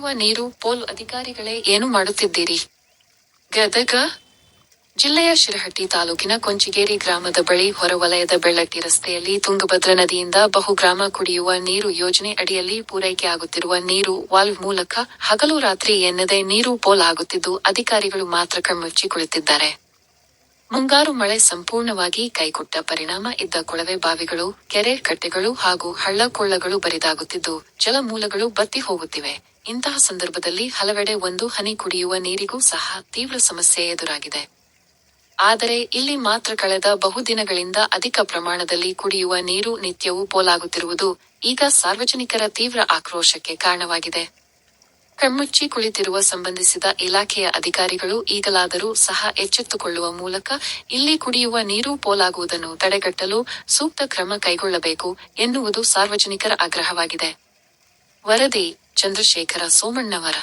ಕುಡಿಯುವ ನೀರು ಪೋಲ್ ಅಧಿಕಾರಿಗಳೇ ಏನು ಮಾಡುತ್ತಿದ್ದೀರಿ? ಗದಗ ಜಿಲ್ಲೆಯ ಶಿರಹಟ್ಟಿ ತಾಲೂಕಿನ ಕೊಂಚಿಗೇರಿ ಗ್ರಾಮದ ಬಳಿ ಹೊರವಲಯದ ಬೆಳ್ಳಟ್ಟಿ ರಸ್ತೆಯಲ್ಲಿ ತುಂಗಭದ್ರಾ ನದಿಯಿಂದ ಬಹುಗ್ರಾಮ ಕುಡಿಯುವ ನೀರು ಯೋಜನೆ ಅಡಿಯಲ್ಲಿ ಪೂರೈಕೆ ಆಗುತ್ತಿರುವ ನೀರು ವಾಲ್ವ್ ಮೂಲಕ ಹಗಲು ರಾತ್ರಿ ಎನ್ನದೇ ನೀರು ಪೋಲ್ ಆಗುತ್ತಿದ್ದು ಅಧಿಕಾರಿಗಳು ಮಾತ್ರ ಕಣ್ಮುಚ್ಚಿ ಕುಳಿತಿದ್ದಾರೆ. ಮುಂಗಾರು ಮಳೆ ಸಂಪೂರ್ಣವಾಗಿ ಕೈಕೊಟ್ಟ ಪರಿಣಾಮ ಇದ್ದ ಕೊಳವೆ ಬಾವಿಗಳು, ಕೆರೆ ಕಟ್ಟೆಗಳು ಹಾಗೂ ಹಳ್ಳ ಕೊಳ್ಳಗಳು ಬರಿದಾಗುತ್ತಿದ್ದು ಜಲಮೂಲಗಳು ಬತ್ತಿ ಹೋಗುತ್ತಿವೆ. ಇಂತಹ ಸಂದರ್ಭದಲ್ಲಿ ಹಲವೆಡೆ ಒಂದು ಹನಿ ಕುಡಿಯುವ ನೀರಿಗೂ ಸಹ ತೀವ್ರ ಸಮಸ್ಯೆ ಎದುರಾಗಿದೆ. ಆದರೆ ಇಲ್ಲಿ ಮಾತ್ರ ಕಳೆದ ಬಹುದಿನಗಳಿಂದ ಅಧಿಕ ಪ್ರಮಾಣದಲ್ಲಿ ಕುಡಿಯುವ ನೀರು ನಿತ್ಯವೂ ಪೋಲಾಗುತ್ತಿರುವುದು ಈಗ ಸಾರ್ವಜನಿಕರ ತೀವ್ರ ಆಕ್ರೋಶಕ್ಕೆ ಕಾರಣವಾಗಿದೆ. ಕಣ್ಮುಚ್ಚಿ ಕುಳಿತಿರುವ ಸಂಬಂಧಿಸಿದ ಇಲಾಖೆಯ ಅಧಿಕಾರಿಗಳು ಈಗಲಾದರೂ ಸಹ ಎಚ್ಚೆತ್ತುಕೊಳ್ಳುವ ಮೂಲಕ ಇಲ್ಲಿ ಕುಡಿಯುವ ನೀರು ಪೋಲಾಗುವುದನ್ನು ತಡೆಗಟ್ಟಲು ಸೂಕ್ತ ಕ್ರಮ ಕೈಗೊಳ್ಳಬೇಕು ಎನ್ನುವುದು ಸಾರ್ವಜನಿಕರ ಆಗ್ರಹವಾಗಿದೆ. ವರದಿ: ಚಂದ್ರಶೇಖರ ಸೋಮಣ್ಣವರ.